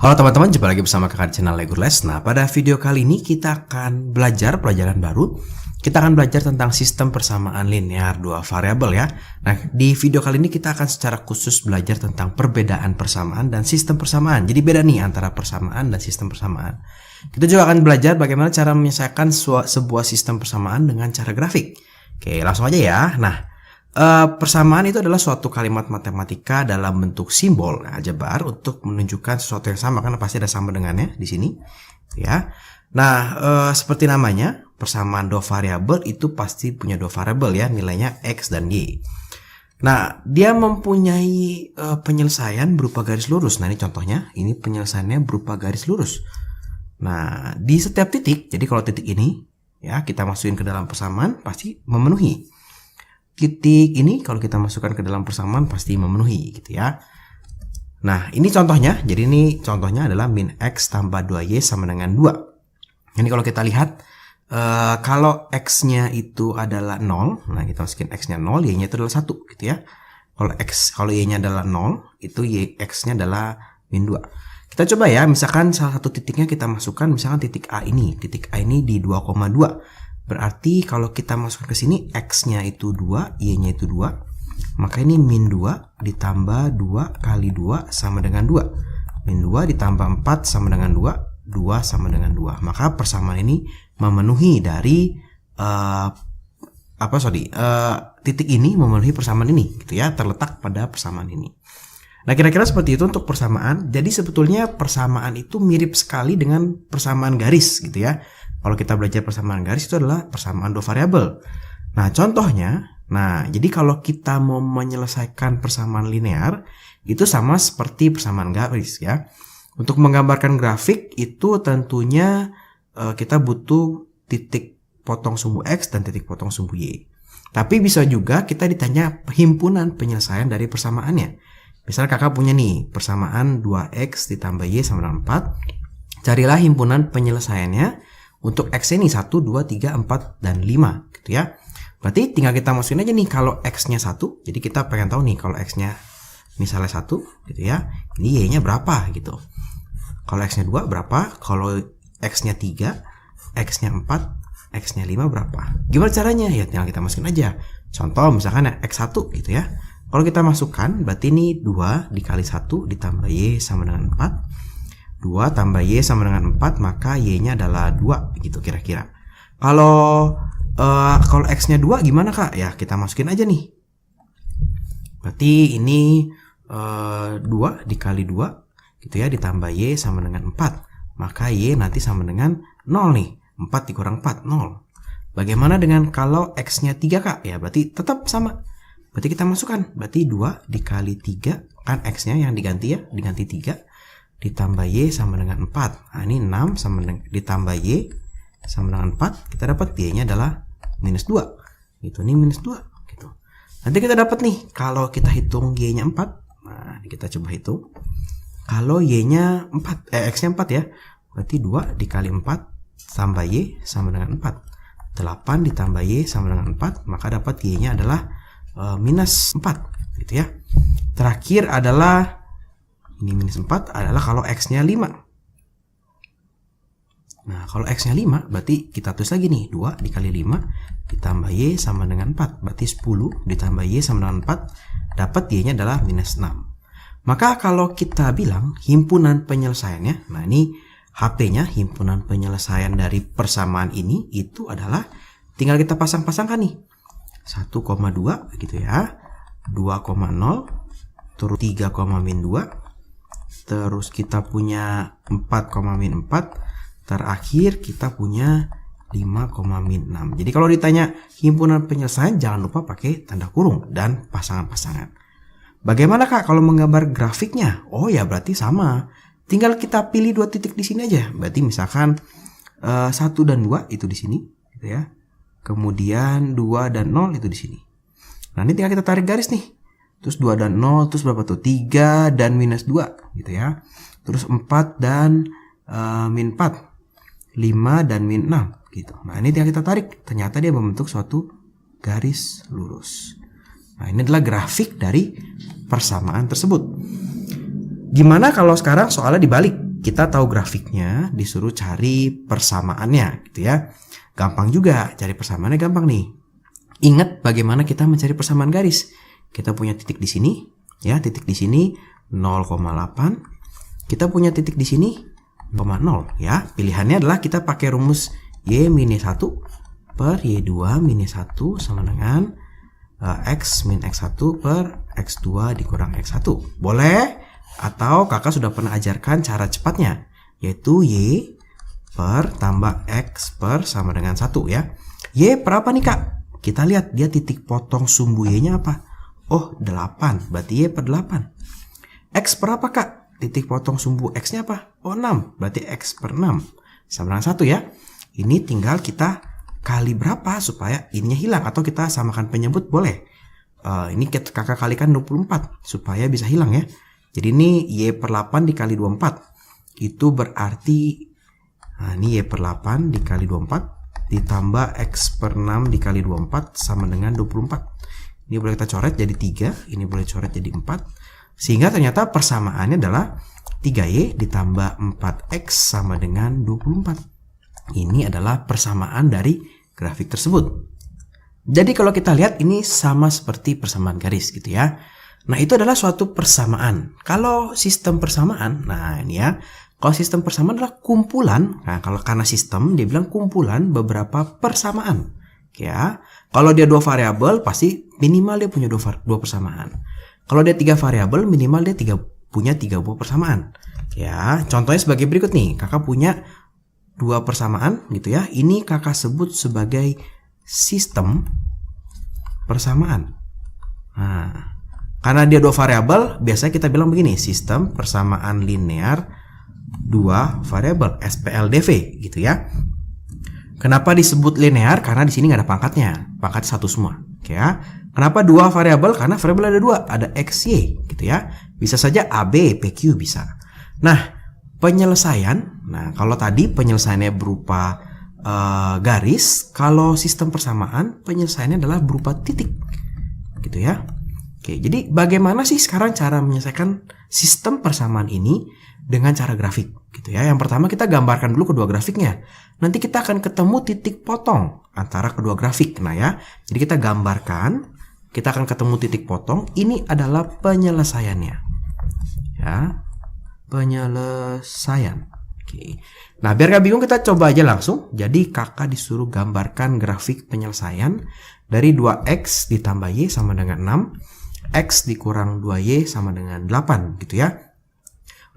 Halo teman-teman, jumpa lagi bersama kakak di channel Lego Les. Nah, pada video kali ini kita akan belajar pelajaran baru. Kita akan belajar tentang sistem persamaan linear dua variabel ya. Nah, di video kali ini kita akan secara khusus belajar tentang perbedaan persamaan dan sistem persamaan. Jadi beda nih antara persamaan dan sistem persamaan. Kita juga akan belajar bagaimana cara menyelesaikan sebuah sistem persamaan dengan cara grafik. Oke, langsung aja ya. Nah, persamaan itu adalah suatu kalimat matematika dalam bentuk simbol aljabar untuk menunjukkan sesuatu yang sama, karena pasti ada sama dengannya di sini ya. Nah, seperti namanya, persamaan dua variabel itu pasti punya dua variabel ya, nilainya x dan y. Nah, dia mempunyai penyelesaian berupa garis lurus. Nah, ini contohnya, ini penyelesaiannya berupa garis lurus. Nah, di setiap titik, jadi kalau titik ini ya kita masukin ke dalam persamaan pasti memenuhi. Titik ini kalau kita masukkan ke dalam persamaan pasti memenuhi gitu ya. Nah, ini contohnya. Jadi ini contohnya adalah min x tambah 2y sama dengan 2. Ini kalau kita lihat, kalau x-nya itu adalah 0, nah kita masukin x-nya 0, y-nya itu adalah 1 gitu ya. Kalau y-nya adalah 0, itu x-nya adalah min 2. Kita coba ya, misalkan salah satu titiknya kita masukkan, misalkan titik A ini. Titik A ini di 2,2. Berarti kalau kita masukkan ke sini, x-nya itu 2, y-nya itu 2. Maka ini min 2 ditambah 2 kali 2 sama dengan 2. Min 2 ditambah 4 sama dengan 2. 2 sama dengan 2. Maka persamaan ini memenuhi dari titik ini memenuhi persamaan ini gitu ya, terletak pada persamaan ini. Nah, kira-kira seperti itu untuk persamaan. Jadi sebetulnya persamaan itu mirip sekali dengan persamaan garis gitu ya. Kalau kita belajar persamaan garis itu adalah persamaan dua variabel. Nah, contohnya, jadi kalau kita mau menyelesaikan persamaan linear itu sama seperti persamaan garis ya. Untuk menggambarkan grafik itu tentunya kita butuh titik potong sumbu x dan titik potong sumbu y. Tapi bisa juga kita ditanya himpunan penyelesaian dari persamaannya. Misal kakak punya nih persamaan 2x ditambah y sama dengan 4. Carilah himpunan penyelesaiannya untuk x ini 1, 2, 3, 4, dan 5 gitu ya. Berarti tinggal kita masukin aja nih kalau x-nya 1. Jadi kita pengen tahu nih kalau x-nya misalnya 1 gitu ya. Ini y-nya berapa gitu. Kalau x-nya 2 berapa? Kalau x-nya 3, x-nya 4, x-nya 5 berapa? Gimana caranya? Ya tinggal kita masukin aja. Contoh misalkan ya x1 gitu ya. Kalau kita masukkan berarti ini 2 dikali 1 ditambah y sama dengan 4. 2 tambah y sama dengan 4, maka y-nya adalah 2 gitu kira-kira. Kalau x-nya 2 gimana kak? Ya kita masukin aja nih. Berarti ini 2 dikali 2 gitu ya, ditambah y sama dengan 4. Maka y nanti sama dengan 0 nih. 4 dikurang 4, 0. Bagaimana dengan kalau x-nya 3 kak? Ya berarti tetap sama. Berarti kita masukkan. Berarti 2 dikali 3, kan x-nya yang diganti ya, diganti 3. Ditambah y sama dengan 4. Nah, ini 6 sama dengan ditambah y sama dengan 4, kita dapat y-nya adalah minus 2. Gitu, ini minus 2 gitu. Nanti kita dapat nih kalau kita hitung y-nya 4. Nah, kita coba hitung. Kalau y-nya 4, x-nya 4 ya. Berarti 2 dikali 4 tambah y sama dengan 4. 8 ditambah y sama dengan 4, maka dapat y-nya adalah minus 4 gitu ya. Terakhir adalah ini minus 4 adalah kalau x-nya 5. Nah, kalau x-nya 5 berarti kita tulis lagi nih. 2 dikali 5 ditambah y sama dengan 4. Berarti 10 ditambah y sama dengan 4. Dapat y-nya adalah minus 6. Maka kalau kita bilang himpunan penyelesaiannya, nah ini HP-nya, himpunan penyelesaian dari persamaan ini itu adalah tinggal kita pasang-pasangkan nih. 1,2 gitu ya. 2,0 terus 3, min 2. Terus kita punya 4, min 4. Terakhir kita punya 5, min 6. Jadi kalau ditanya himpunan penyelesaian, jangan lupa pakai tanda kurung dan pasangan-pasangan. Bagaimana kak kalau menggambar grafiknya? Oh ya berarti sama. Tinggal kita pilih dua titik di sini aja. Berarti misalkan 1 dan 2 itu di sini gitu ya. Kemudian 2 dan 0 itu di sini. Nah, ini tinggal kita tarik garis nih. Terus 2 dan 0, terus berapa tuh? 3 dan minus 2 gitu ya. Terus 4 dan min 4. 5 dan min 6 gitu. Nah, ini tinggal kita tarik. Ternyata dia membentuk suatu garis lurus. Nah, ini adalah grafik dari persamaan tersebut. Gimana kalau sekarang soalnya dibalik? kita tahu grafiknya, disuruh cari persamaannya gitu ya. Gampang juga, cari persamaannya gampang nih. Ingat bagaimana kita mencari persamaan garis. Kita punya titik di sini, ya, titik di sini 0,8. Kita punya titik di sini 0,0 ya. Pilihannya adalah kita pakai rumus Y minus 1 per Y2 minus 1 sama dengan X min X1 per X2 dikurang X1. Boleh, atau kakak sudah pernah ajarkan cara cepatnya, yaitu Y per tambah X per sama dengan 1 ya. Y per apa nih kak? Kita lihat dia titik potong sumbu Y-nya apa? Oh 8, berarti Y per 8. X per apa kak? Titik potong sumbu X-nya apa? Oh 6, berarti X per 6 sama dengan 1 ya. Ini tinggal kita kali berapa supaya ininya hilang, atau kita samakan penyebut boleh. Ini kakak kalikan 24 supaya bisa hilang ya. Jadi ini Y per 8 dikali 24. Itu berarti ini Y per 8 dikali 24 ditambah X per 6 dikali 24 sama dengan 24. Ini boleh kita coret jadi 3, ini boleh coret jadi 4. Sehingga ternyata persamaannya adalah 3Y ditambah 4X sama dengan 24. Ini adalah persamaan dari grafik tersebut. Jadi kalau kita lihat ini sama seperti persamaan garis gitu ya. Nah itu adalah suatu persamaan. Kalau sistem persamaan, nah ini ya. Kalau sistem persamaan adalah kumpulan. Nah kalau karena sistem dia bilang kumpulan beberapa persamaan. Ya. Kalau dia 2 variabel pasti minimal dia punya 2 persamaan. Kalau dia 3 variabel minimal dia punya 3 buah persamaan. Ya, contohnya sebagai berikut nih. Kakak punya 2 persamaan gitu ya. Ini kakak sebut sebagai sistem persamaan. Nah, karena dia 2 variabel, biasanya kita bilang begini, sistem persamaan linear 2 variabel, SPLDV gitu ya. Kenapa disebut linear? Karena di sini nggak ada pangkatnya, pangkat 1 semua. Oke ya. Kenapa 2 variabel? Karena variabel ada 2, ada X, Y gitu ya. Bisa saja AB, PQ bisa. Nah, penyelesaian, nah kalau tadi penyelesaiannya berupa garis, kalau sistem persamaan penyelesaiannya adalah berupa titik gitu ya. Oke, jadi bagaimana sih sekarang cara menyelesaikan sistem persamaan ini dengan cara grafik gitu ya. Yang pertama kita gambarkan dulu kedua grafiknya. Nanti kita akan ketemu titik potong antara kedua grafik. Nah ya, jadi kita gambarkan, kita akan ketemu titik potong. Ini adalah penyelesaiannya ya, penyelesaian. Oke. Nah, biar gak bingung kita coba aja langsung. Jadi kakak disuruh gambarkan grafik penyelesaian dari 2X ditambah Y sama dengan 6, X dikurang 2Y sama dengan 8 gitu ya.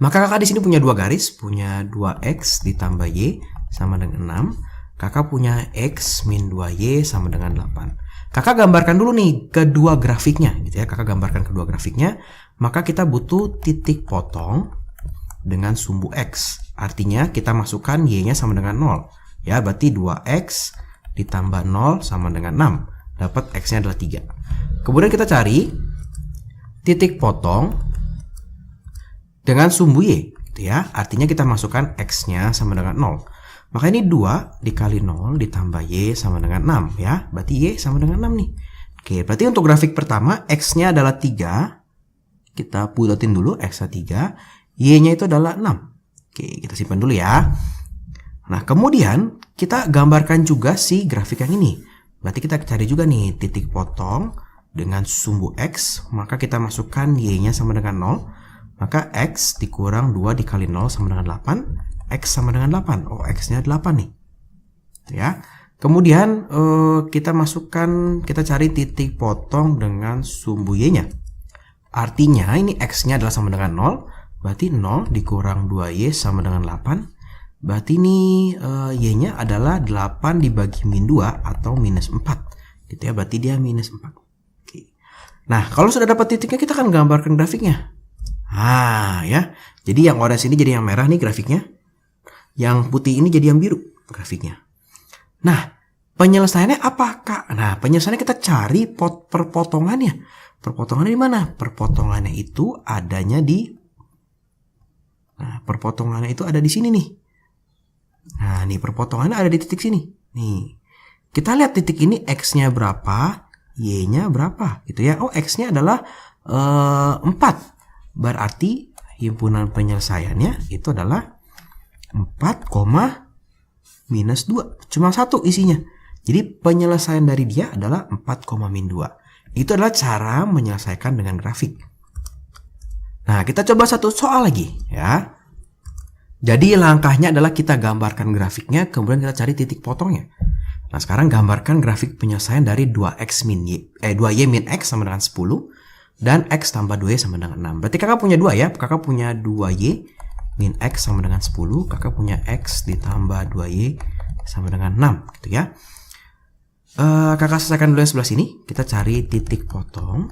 Maka kakak di sini punya 2 garis, punya 2X ditambah Y sama dengan 6. Kakak punya X min 2Y sama dengan 8. Kakak gambarkan dulu nih kedua grafiknya gitu ya. Kakak gambarkan kedua grafiknya. Maka kita butuh titik potong dengan sumbu X. Artinya kita masukkan Y-nya sama dengan 0. Ya, berarti 2X ditambah 0 sama dengan 6. Dapat X-nya adalah 3. Kemudian kita cari titik potong dengan sumbu Y gitu ya. Artinya kita masukkan X-nya sama dengan 0. Maka ini 2 dikali 0 ditambah Y sama dengan 6 ya. Berarti Y sama dengan 6 nih. Oke, berarti untuk grafik pertama X-nya adalah 3. Kita buletin dulu X-nya 3. Y-nya itu adalah 6. Oke, kita simpan dulu ya. Nah, kemudian kita gambarkan juga si grafik yang ini. Berarti kita cari juga nih titik potong dengan sumbu X. Maka kita masukkan Y-nya sama dengan 0. Maka X dikurang 2 dikali 0 sama dengan 8. X sama dengan 8. Oh, X-nya 8 nih. Ya. Kemudian kita masukkan, kita cari titik potong dengan sumbu Y-nya. Artinya ini X-nya adalah sama dengan 0. Berarti 0 dikurang 2Y sama dengan 8. Berarti ini Y-nya adalah 8 dibagi min 2 atau minus 4. Gitu ya, berarti dia minus 4. Oke. Nah, kalau sudah dapat titiknya kita akan gambarkan grafiknya. Ya. Jadi yang orange ini jadi yang merah nih grafiknya. Yang putih ini jadi yang biru grafiknya. Nah, penyelesaiannya apa, Kak? Nah, penyelesaiannya kita cari perpotongannya. Perpotongannya di mana? Perpotongannya itu adanya di perpotongannya itu ada di sini nih. Nah, nih perpotongannya ada di titik sini. Nih. Kita lihat titik ini X-nya berapa, Y-nya berapa gitu ya. Oh, X-nya adalah 4. Berarti himpunan penyelesaiannya itu adalah 4, minus 2. Cuma satu isinya. Jadi penyelesaian dari dia adalah 4, min 2. Itu adalah cara menyelesaikan dengan grafik. Nah, kita coba satu soal lagi ya. Jadi langkahnya adalah kita gambarkan grafiknya, kemudian kita cari titik potongnya. Nah, sekarang gambarkan grafik penyelesaian dari 2y min x sama dengan 10 dan x tambah 2y sama dengan 6. Berarti kakak punya 2 ya. Kakak punya 2y min x sama dengan 10. Kakak punya x ditambah 2y sama dengan 6 gitu ya. Kakak selesaikan dulu yang sebelah sini. Kita cari titik potong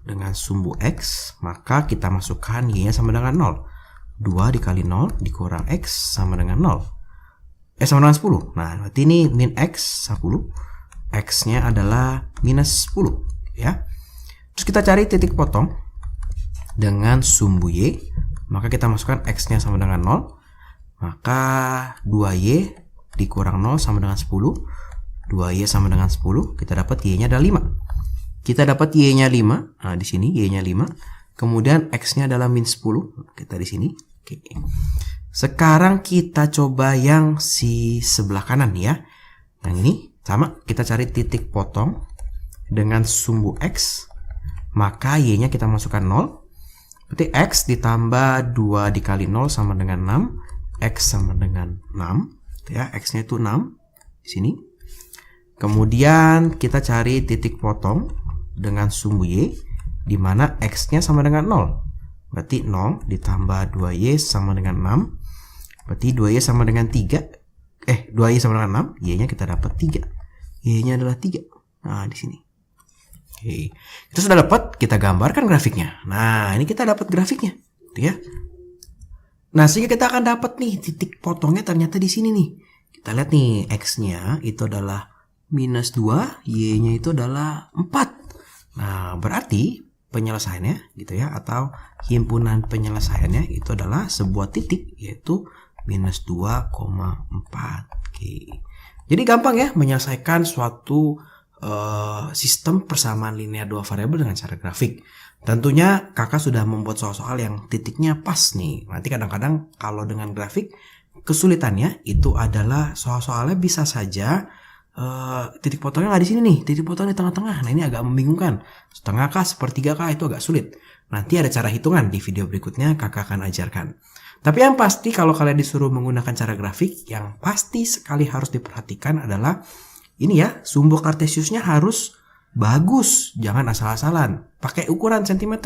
dengan sumbu x. Maka kita masukkan y nya sama dengan 0. 2 dikali 0 dikurang x sama dengan 0. Sama dengan 10. Nah, berarti ini min x 10. X-nya adalah minus 10 ya. Terus kita cari titik potong dengan sumbu y. Maka kita masukkan x-nya sama dengan 0. Maka 2y dikurang 0 sama dengan 10. 2y sama dengan 10. Kita dapat y-nya adalah 5. Kita dapat y-nya 5. Nah, di sini y-nya 5. Kemudian x-nya adalah min 10. Kita di sini. Oke. Sekarang kita coba yang si sebelah kanan ya. Yang ini sama. Kita cari titik potong dengan sumbu x. Maka y-nya kita masukkan 0. Berarti x ditambah 2 dikali 0 sama dengan 6. X sama dengan 6. Ya, x-nya itu 6. Di sini. Kemudian kita cari titik potong dengan sumbu y. Di mana x-nya sama dengan 0. Berarti 0 ditambah 2y sama dengan 6. Berarti 2y sama dengan 3. 2y sama dengan 6. Y-nya kita dapat 3. Y-nya adalah 3. Nah, di sini. Oke. Kita sudah dapat, kita gambarkan grafiknya. Nah, ini kita dapat grafiknya, gitu ya. Nah, sehingga kita akan dapat nih titik potongnya ternyata di sini nih. Kita lihat nih, x-nya itu adalah minus 2, y-nya itu adalah 4. Nah, berarti penyelesaiannya gitu ya, atau himpunan penyelesaiannya itu adalah sebuah titik, yaitu minus 2,4. Oke. Jadi gampang ya menyelesaikan suatu sistem persamaan linear dua variabel dengan cara grafik. Tentunya kakak sudah membuat soal-soal yang titiknya pas nih. Nanti kadang-kadang kalau dengan grafik kesulitannya itu adalah soal-soalnya bisa saja titik potongnya nggak di sini nih, titik potong di tengah-tengah. Nah, ini agak membingungkan. Setengah kah, sepertiga kah, itu agak sulit. Nanti ada cara hitungan di video berikutnya kakak akan ajarkan. Tapi yang pasti kalau kalian disuruh menggunakan cara grafik, yang pasti sekali harus diperhatikan adalah ini ya, sumbu kartesiusnya harus bagus, jangan asal-asalan. Pakai ukuran cm.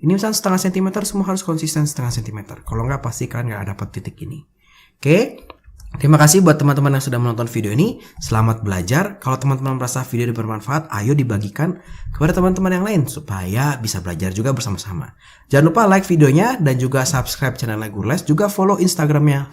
Ini misalnya setengah cm, semua harus konsisten setengah cm. Kalau nggak, pasti kalian nggak dapat titik ini. Oke, terima kasih buat teman-teman yang sudah menonton video ini. Selamat belajar. Kalau teman-teman merasa video ini bermanfaat, ayo dibagikan kepada teman-teman yang lain supaya bisa belajar juga bersama-sama. Jangan lupa like videonya dan juga subscribe channel Guru Les, juga follow Instagramnya